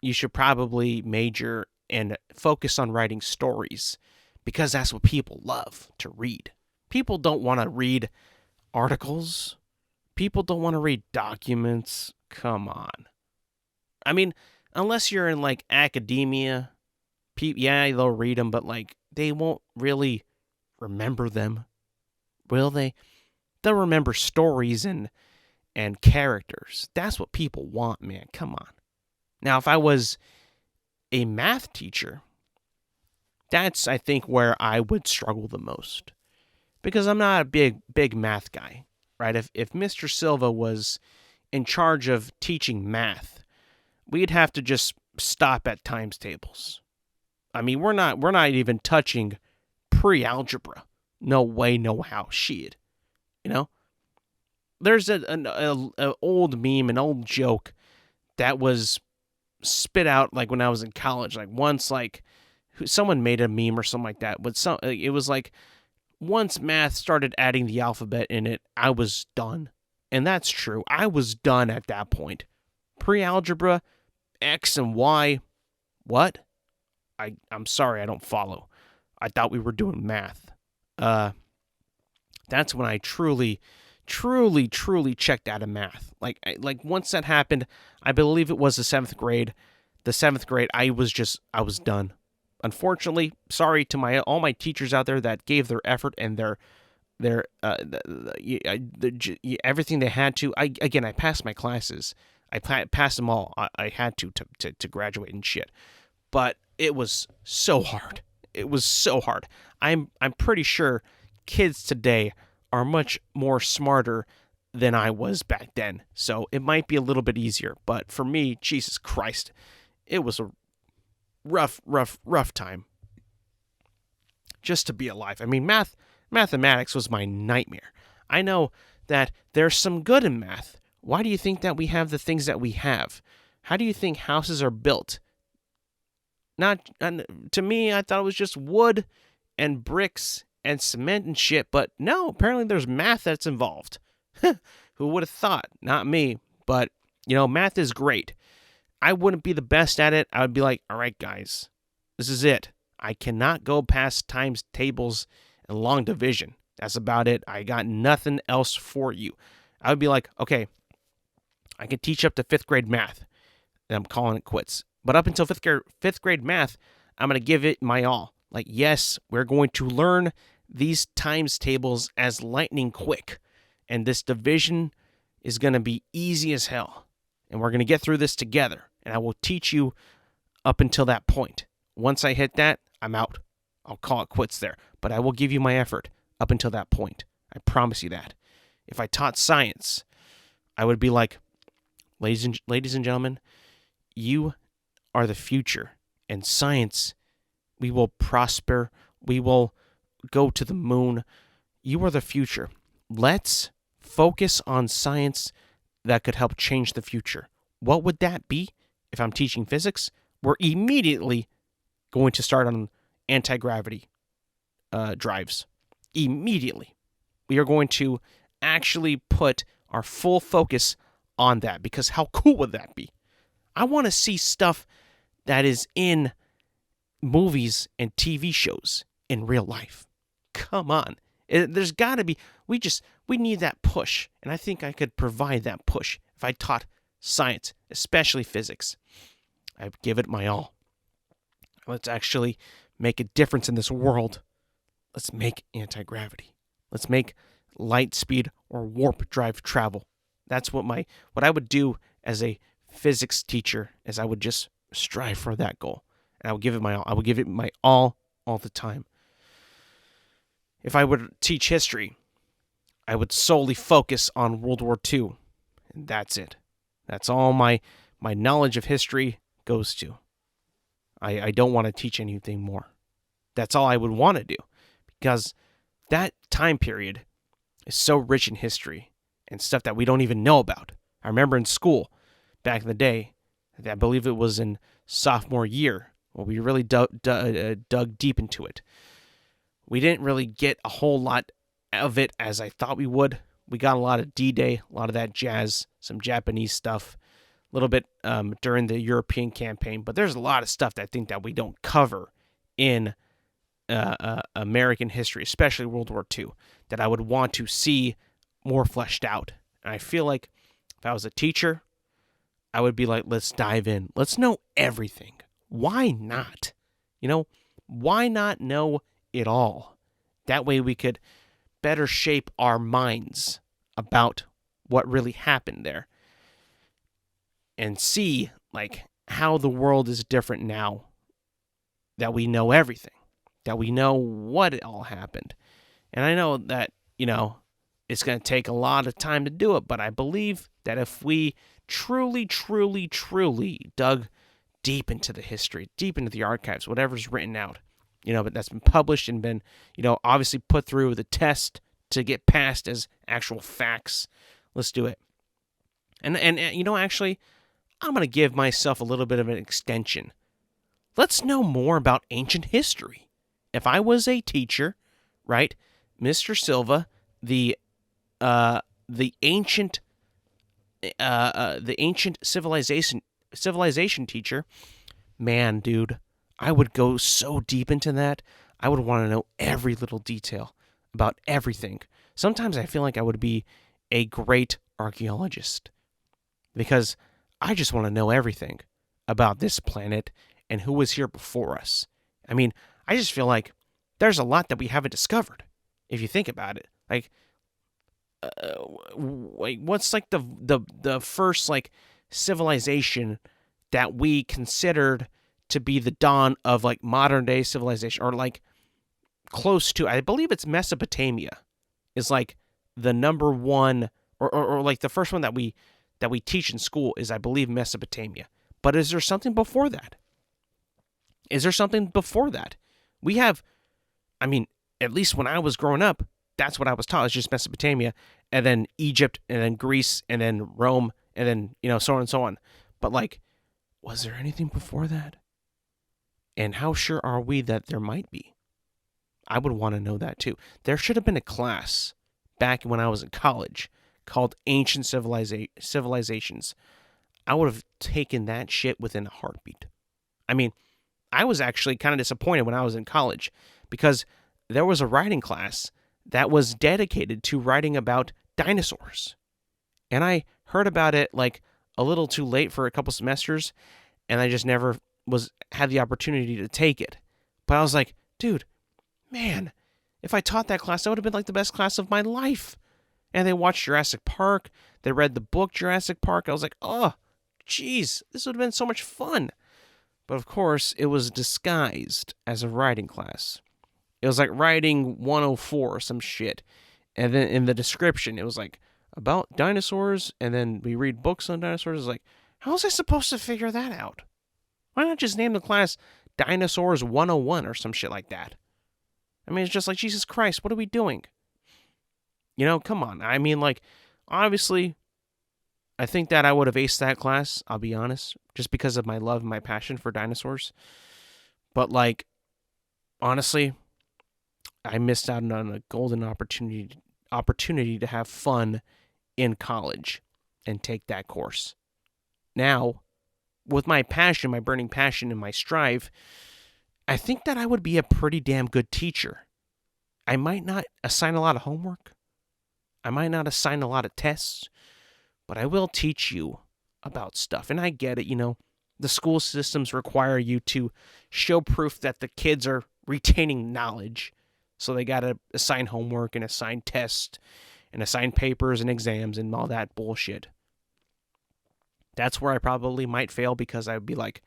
you should probably major and focus on writing stories, because that's what people love to read. People don't want to read articles. People don't want to read documents. Come on. I mean, unless you're in academia, they'll read them, but they won't really remember them, will they? They'll remember stories and characters. That's what people want, man. Come on. Now, if I was a math teacher, that's, I think, where I would struggle the most, because I'm not a big math guy. right? If Mr. Silva was in charge of teaching math, we'd have to just stop at times tables. I mean, we're not even touching pre-algebra. No way, no how. Shit. You know? There's an old meme, an old joke that was spit out like when I was in college. Like once, like someone made a meme or something like that. But it was like once math started adding the alphabet in it, I was done. And that's true. I was done at that point. Pre-algebra, X and Y, what? I'm sorry, I don't follow. I thought we were doing math. That's when I truly checked out of math. Like once that happened, I believe it was the seventh grade. The seventh grade, I was done. Unfortunately, sorry to all my teachers out there that gave their effort and everything they had to. I passed my classes. I passed them all. I had to graduate and shit. But it was so hard. It was so hard. I'm pretty sure kids today are much more smarter than I was back then. So it might be a little bit easier. But for me, Jesus Christ, it was a rough time just to be alive. I mean, mathematics was my nightmare. I know that there's some good in math. Why do you think that we have the things that we have? How do you think houses are built? To me, I thought it was just wood and bricks and cement and shit, but no, apparently there's math that's involved. Who would have thought? Not me, but, math is great. I wouldn't be the best at it. I would be like, all right, guys, this is it. I cannot go past times tables and long division. That's about it. I got nothing else for you. I would be like, okay, I can teach up to fifth grade math, and I'm calling it quits. But up until fifth grade math, I'm going to give it my all. Like, yes, we're going to learn these times tables as lightning quick. And this division is going to be easy as hell. And we're going to get through this together. And I will teach you up until that point. Once I hit that, I'm out. I'll call it quits there. But I will give you my effort up until that point. I promise you that. If I taught science, I would be like, ladies and gentlemen, you are the future, and science, we will prosper, we will go to the moon. You are the future. Let's focus on science that could help change the future. What would that be? If I'm teaching physics, we're immediately going to start on anti-gravity drives. Immediately. We are going to actually put our full focus on that, because how cool would that be? I want to see stuff that is in movies and TV shows in real life. Come on. There's got to be, we need that push. And I think I could provide that push if I taught science, especially physics. I'd give it my all. Let's actually make a difference in this world. Let's make anti-gravity. Let's make light speed or warp drive travel. That's what I would do as a physics teacher, is I would just strive for that goal. And I would give it my all. I would give it my all the time. If I would teach history, I would solely focus on World War II. And that's it. That's all my knowledge of history goes to. I don't want to teach anything more. That's all I would want to do. Because that time period is so rich in history and stuff that we don't even know about. I remember in school, back in the day, I believe it was in sophomore year, when we really dug deep into it. We didn't really get a whole lot of it as I thought we would. We got a lot of D-Day, a lot of that jazz, some Japanese stuff, a little bit during the European campaign, but there's a lot of stuff that I think that we don't cover in American history, especially World War II, that I would want to see more fleshed out. And I feel like if I was a teacher, I would be like, let's dive in. Let's know everything. Why not? Why not know it all? That way we could better shape our minds about what really happened there and see how the world is different now that we know everything, that we know what all happened. And I know that, It's going to take a lot of time to do it, but I believe that if we truly, truly, truly dug deep into the history, deep into the archives, whatever's written out, but that's been published and been, obviously put through the test to get passed as actual facts. Let's do it. And actually, I'm going to give myself a little bit of an extension. Let's know more about ancient history. If I was a teacher, right, Mr. Silva, the ancient civilization teacher, man, dude, I would go so deep into that. I would want to know every little detail about everything. Sometimes I feel like I would be a great archaeologist because I just want to know everything about this planet and who was here before us. I mean, I just feel like there's a lot that we haven't discovered, if you think about it. Like, what's like the first like civilization that we considered to be the dawn of like modern day civilization, or like close to? I believe it's Mesopotamia is like the number one, or like the first one that we teach in school is, I believe, Mesopotamia. But is there something before that? We have, I mean, at least when I was growing up, that's what I was taught. It's just Mesopotamia, and then Egypt, and then Greece, and then Rome, and then, so on and so on. But like, was there anything before that? And how sure are we that there might be? I would want to know that too. There should have been a class back when I was in college called Ancient Civilizations. I would have taken that shit within a heartbeat. I mean, I was actually kind of disappointed when I was in college because there was a writing class that was dedicated to writing about dinosaurs. And I heard about it like a little too late for a couple semesters, and I just never had the opportunity to take it. But I was like, dude, man, if I taught that class, that would have been like the best class of my life. And they watched Jurassic Park. They read the book Jurassic Park. I was like, oh, geez, this would have been so much fun. But of course, it was disguised as a writing class. It was like writing 104 or some shit. And then in the description, it was like, about dinosaurs, and then we read books on dinosaurs. It's like, how was I supposed to figure that out? Why not just name the class Dinosaurs 101 or some shit like that? I mean, it's just like, Jesus Christ, what are we doing? Come on. I mean, like, obviously, I think that I would have aced that class, I'll be honest, just because of my love and my passion for dinosaurs. But, like, honestly, I missed out on a golden opportunity to have fun in college and take that course. Now, with my passion, my burning passion, and my strive, I think that I would be a pretty damn good teacher. I might not assign a lot of homework. I might not assign a lot of tests, but I will teach you about stuff. And I get it, the school systems require you to show proof that the kids are retaining knowledge. So they got to assign homework and assign tests and assign papers and exams and all that bullshit. That's where I probably might fail, because I would be like,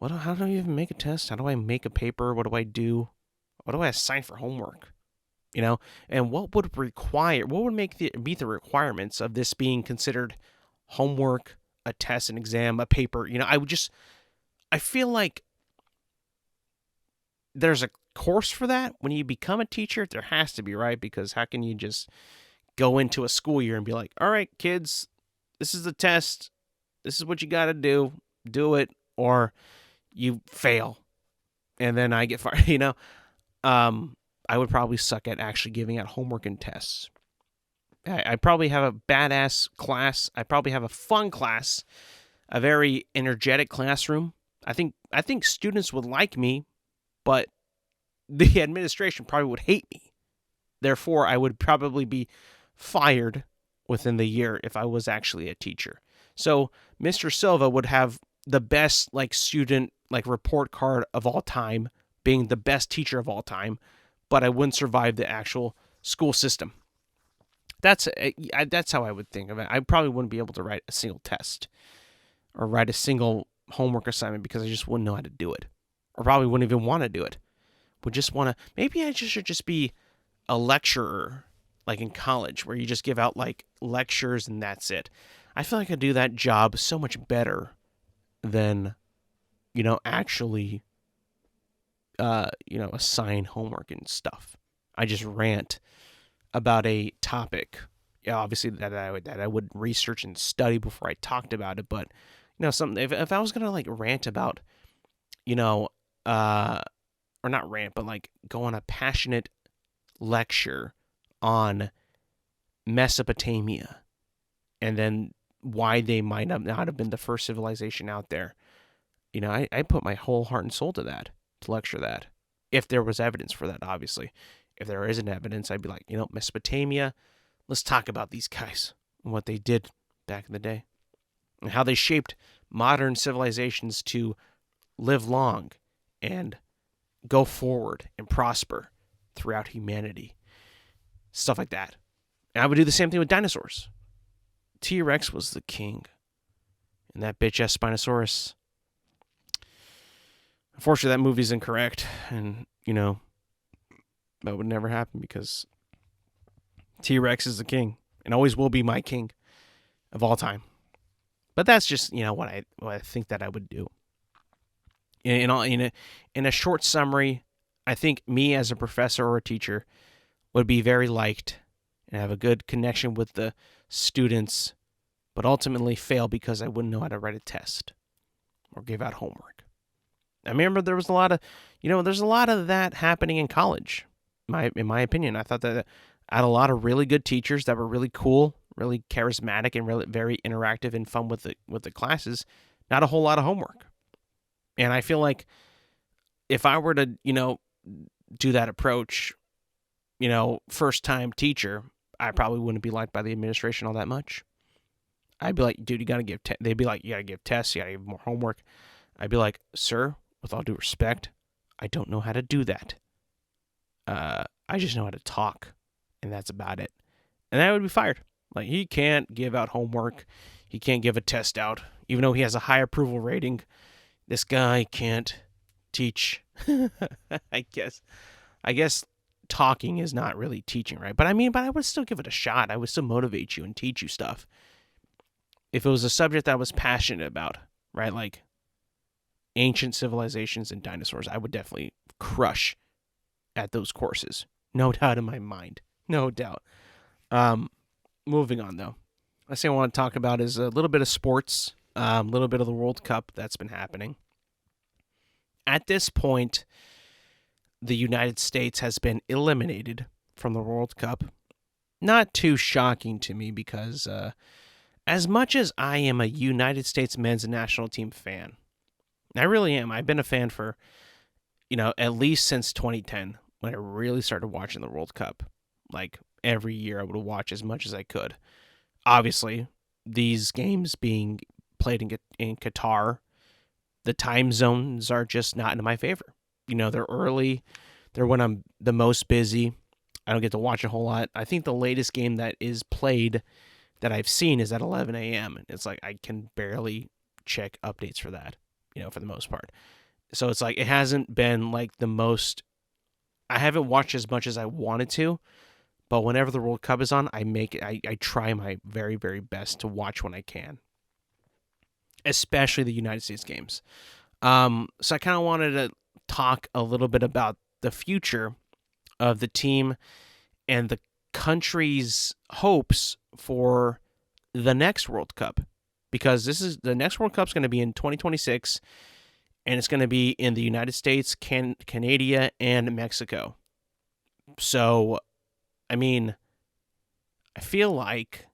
how do I even make a test? How do I make a paper? What do I do? What do I assign for homework? And what would meet the requirements of this being considered homework, a test, an exam, a paper? I feel like there's a course for that when you become a teacher. There has to be, right? Because how can you just go into a school year and be like, all right, kids, this is the test. This is what you got to do. Do it, or you fail. And then I get fired, I would probably suck at actually giving out homework and tests. I probably have a badass class. I probably have a fun class, a very energetic classroom. I think students would like me, but the administration probably would hate me. Therefore, I would probably be fired within the year if I was actually a teacher. So Mr. Silva would have the best student report card of all time, being the best teacher of all time, but I wouldn't survive the actual school system. That's how I would think of it. I probably wouldn't be able to write a single test or write a single homework assignment because I just wouldn't know how to do it, or probably wouldn't even want to do it. Would just want to. Maybe I should just be a lecturer like in college, where you just give out like lectures and that's it. I feel like I do that job so much better than, actually, assign homework and stuff. I just rant about a topic, obviously that I would research and study before I talked about it. But something, if I was gonna like rant about, or not rant, but like go on a passionate lecture on Mesopotamia and then why they might not have been the first civilization out there. I put my whole heart and soul to that, to lecture that. If there was evidence for that, obviously. If there isn't evidence, I'd be like, Mesopotamia, let's talk about these guys and what they did back in the day and how they shaped modern civilizations to live long and go forward and prosper throughout humanity. Stuff like that. And I would do the same thing with dinosaurs. T-Rex was the king. And that bitch-ass Spinosaurus. Unfortunately, that movie's incorrect. And, that would never happen because T-Rex is the king and always will be my king of all time. But that's just, what I think that I would do. In a short summary, I think me as a professor or a teacher would be very liked and have a good connection with the students, but ultimately fail because I wouldn't know how to write a test or give out homework. I remember there was a lot of, there's a lot of that happening in college. In my opinion, I thought that I had a lot of really good teachers that were really cool, really charismatic, and really very interactive and fun with the classes. Not a whole lot of homework, and I feel like if I were to, do that approach, first time teacher, I probably wouldn't be liked by the administration all that much. I'd be like, dude, you got to give. They'd be like, you got to give tests, you got to give more homework. I'd be like, sir, with all due respect, I don't know how to do that. I just know how to talk, and that's about it. And I would be fired. Like, he can't give out homework. He can't give a test out. Even though he has a high approval rating, this guy can't teach. I guess talking is not really teaching, right? But I would still give it a shot. I would still motivate you and teach you stuff. If it was a subject that I was passionate about, right? Like ancient civilizations and dinosaurs, I would definitely crush at those courses. No doubt in my mind. No doubt. Moving on, though. Last thing I want to talk about is a little bit of sports, a little bit of the World Cup that's been happening. At this point, the United States has been eliminated from the World Cup. Not too shocking to me because as much as I am a United States men's national team fan, I really am. I've been a fan for, at least since 2010 when I really started watching the World Cup. Like every year I would watch as much as I could. Obviously, these games being played in Qatar, the time zones are just not in my favor. They're early. They're when I'm the most busy. I don't get to watch a whole lot. I think the latest game that is played that I've seen is at 11 a.m. It's like I can barely check updates for that, for the most part. So it's like it hasn't been like the most. I haven't watched as much as I wanted to, but whenever the World Cup is on, I try my very, very best to watch when I can, especially the United States games. So I kind of wanted to talk a little bit about the future of the team and the country's hopes for the next World Cup, because the next World Cup is going to be in 2026, and it's going to be in the United States, Canada, and Mexico. So, I feel like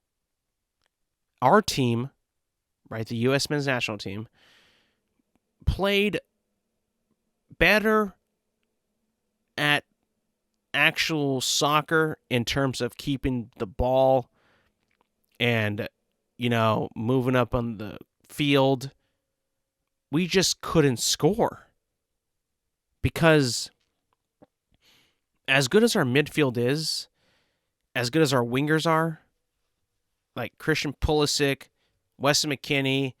our team, right, the U.S. men's national team, played better at actual soccer in terms of keeping the ball and, moving up on the field. We just couldn't score because as good as our midfield is, as good as our wingers are, like Christian Pulisic, Weston McKennie,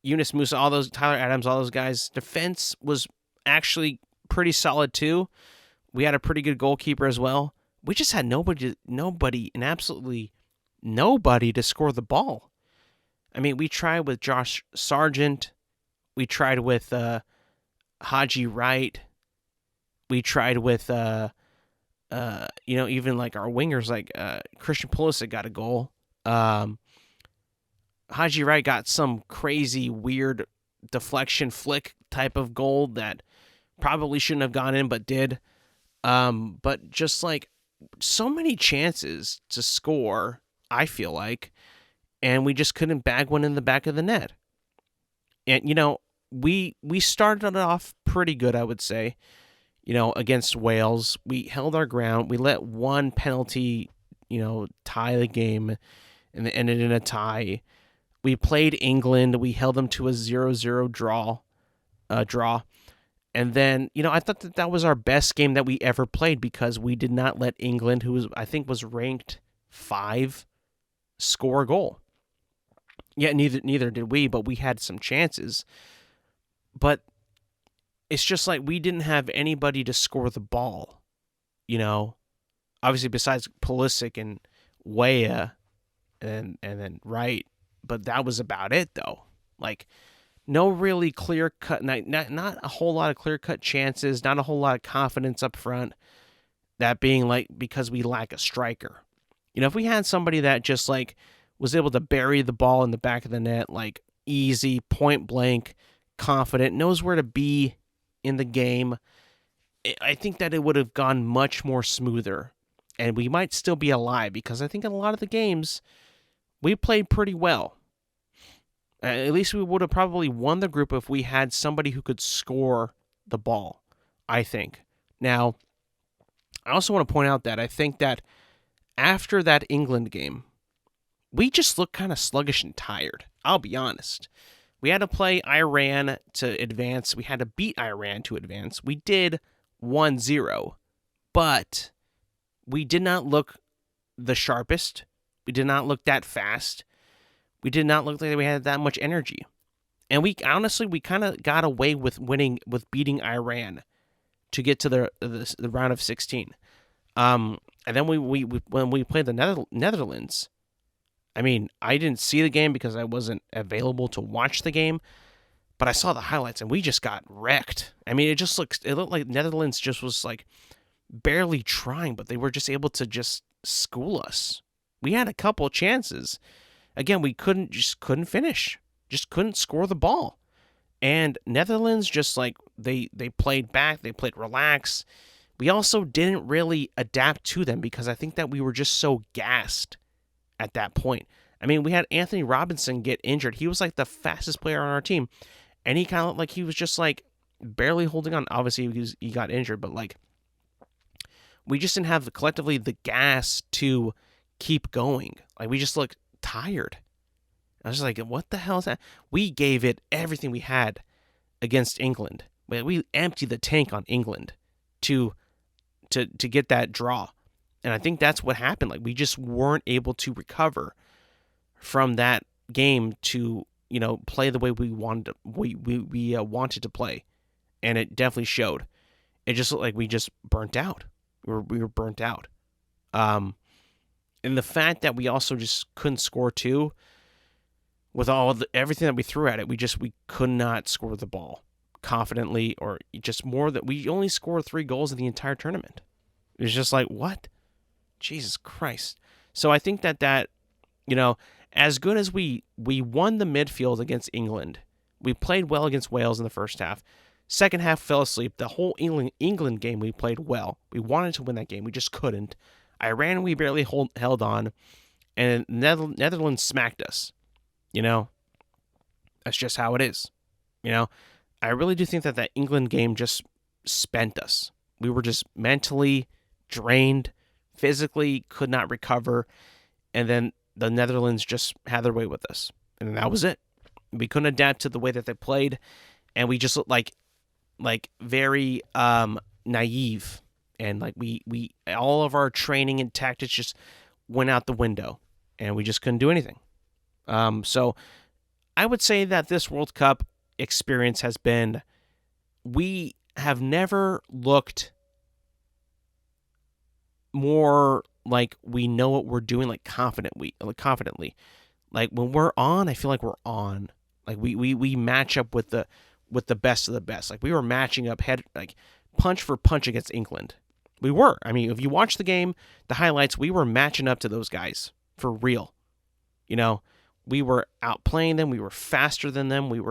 Yunus Musa, all those, Tyler Adams, all those guys, defense was actually pretty solid too. We had a pretty good goalkeeper as well. we just had nobody, and absolutely nobody to score the ball. I mean, we tried with Josh Sargent, we tried with Haji Wright, we tried with even like our wingers, like Christian Pulisic got a goal. Haji Wright got some crazy, weird deflection flick type of goal that probably shouldn't have gone in, but did. But just like so many chances to score, I feel like, and we just couldn't bag one in the back of the net. And we started it off pretty good, I would say. Against Wales, we held our ground. We let one penalty, tie the game, and it ended in a tie. We played England. We held them to a 0-0 draw. And then, I thought that was our best game that we ever played because we did not let England, who I think was ranked 5, score a goal. Yeah, neither did we, but we had some chances. But it's just like we didn't have anybody to score the ball, Obviously, besides Pulisic and Weah and then Wright, but that was about it, though. Like, no really clear-cut, not a whole lot of clear-cut chances, not a whole lot of confidence up front, that being, like, because we lack a striker. If we had somebody that just, like, was able to bury the ball in the back of the net, like, easy, point-blank, confident, knows where to be in the game, I think that it would have gone much more smoother, and we might still be alive, because I think in a lot of the games, we played pretty well. At least we would have probably won the group if we had somebody who could score the ball, I think. Now, I also want to point out that I think that after that England game, we just looked kind of sluggish and tired. I'll be honest. We had to play Iran to advance. We had to beat Iran to advance. We did 1-0, but we did not look the sharpest. We did not look that fast. We did not look like we had that much energy. And we kind of got away with beating Iran to get to the round of 16. And then when we played the Netherlands, I mean, I didn't see the game because I wasn't available to watch the game, but I saw the highlights and we just got wrecked. I mean, it looked like Netherlands just was like barely trying, but they were just able to just school us. We had a couple chances. Again, we couldn't finish. Just couldn't score the ball. And Netherlands just like they played back, they played relaxed. We also didn't really adapt to them because I think that we were just so gassed at that point. I mean, we had Anthony Robinson get injured. He was like the fastest player on our team, and he kind of looked like he was just like barely holding on. Obviously, he got injured, but like we just didn't have collectively the gas to keep going. Like we just looked tired. I was just like, what the hell is that? We gave it everything we had against England. We emptied the tank on England to get that draw. And I think that's what happened. Like we just weren't able to recover from that game to, play the way we wanted to, we wanted to play. And it definitely showed. It just looked like we just burnt out. We were burnt out. And the fact that we also just couldn't score two with everything that we threw at it, we could not score the ball confidently, or just more that we only scored 3 goals in the entire tournament. It was just like, what? Jesus Christ. So I think that as good as we won the midfield against England, we played well against Wales in the first half. Second half fell asleep. The whole England game we played well. We wanted to win that game. We just couldn't. Iran, we barely held on. And Netherlands smacked us. That's just how it is. I really do think that England game just spent us. We were just mentally drained, physically could not recover, and then the Netherlands just had their way with us. And that was it. We couldn't adapt to the way that they played, and we just looked like very naive, and like we all of our training and tactics just went out the window, and we just couldn't do anything. So I would say that this World Cup experience has been, we have never looked more like we know what we're doing, like confidently. Like when we're on, I feel like we're on. Like we match up with the best of the best. Like we were matching up punch for punch against England. We were. I mean, if you watch the game, the highlights, we were matching up to those guys for real. You know, we were outplaying them. We were faster than them. We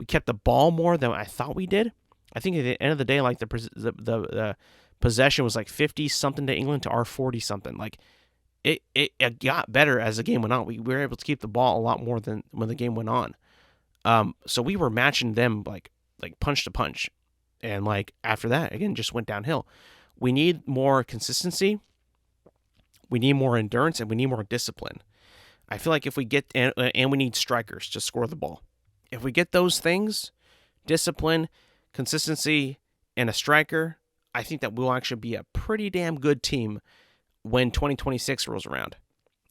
kept the ball more than I thought we did. I think at the end of the day, like the possession was like 50 something to England to our 40 something. Like it got better as the game went on. We were able to keep the ball a lot more than when the game went on. So we were matching them like punch to punch, and like after that, again, just went downhill. We need more consistency. We need more endurance, and we need more discipline. I feel like if we get and we need strikers to score the ball. If we get those things, discipline, consistency, and a striker, I think that we'll actually be a pretty damn good team when 2026 rolls around.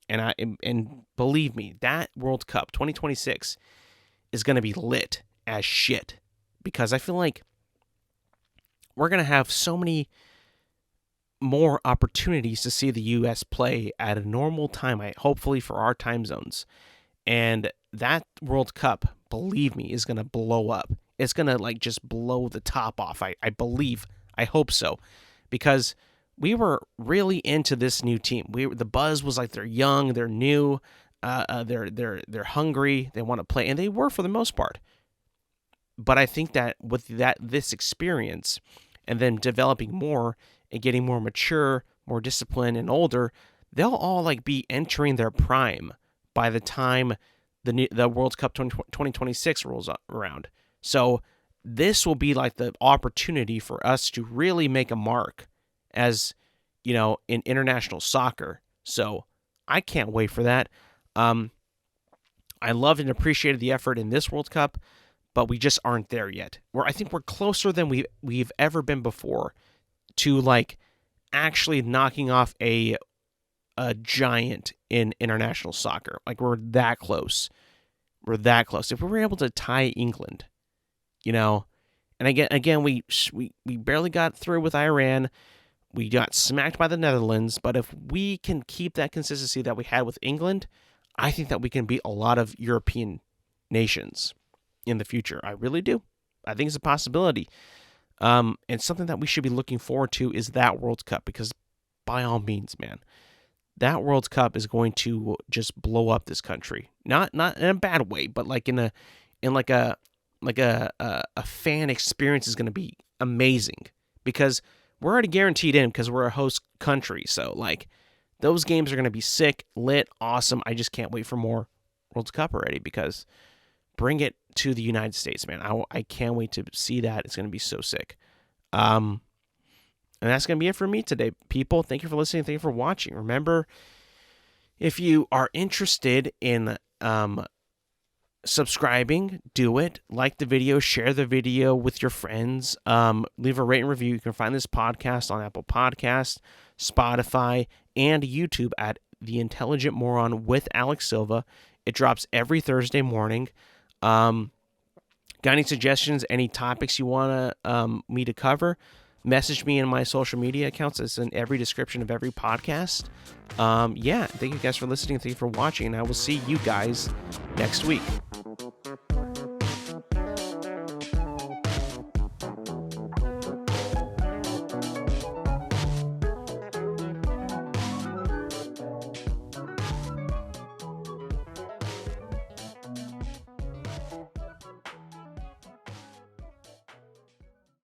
And believe me, that World Cup 2026 is going to be lit as shit, because I feel like we're going to have so many more opportunities to see the U.S. play at a normal time, hopefully for our time zones. And that World Cup, believe me, is going to blow up. It's going to like just blow the top off. I believe. I hope so. Because we were really into this new team. The buzz was like they're young, they're new, they're hungry, they want to play, and they were for the most part. But I think that with this experience and then developing more and getting more mature, more disciplined, and older, they'll all like be entering their prime by the time the World Cup 2026 rolls around. So this will be like the opportunity for us to really make a mark as, you know, in international soccer. So I can't wait for that. I loved and appreciated the effort in this World Cup, but we just aren't there yet. I think we're closer than we've ever been before to like actually knocking off a giant in international soccer. Like we're that close. We're that close. If we were able to tie England, you know, and again we barely got through with Iran. We got smacked by the Netherlands, but if we can keep that consistency that we had with England, I think that we can beat a lot of European nations in the future. I really do. I think it's a possibility. And something that we should be looking forward to is that World Cup, because by all means, man, that World Cup is going to just blow up this country. Not in a bad way, but like in a fan experience is going to be amazing, because we're already guaranteed in because we're a host country. So like those games are going to be sick, lit, awesome. I just can't wait for more World Cup already, because bring it to the United States, man. I can't wait to see that. It's going to be so sick. And that's going to be it for me today, people. Thank you for listening. Thank you for watching. Remember, if you are interested in subscribing, do it. Like the video, share the video with your friends. Leave a rate and review. You can find this podcast on Apple Podcasts, Spotify, and YouTube at The Intelligent Moron with Alex Silva. It drops every Thursday morning. Got any suggestions, any topics you want me to cover? Message me in my social media accounts. It's in every description of every podcast. Thank you guys for listening. Thank you for watching. And I will see you guys next week.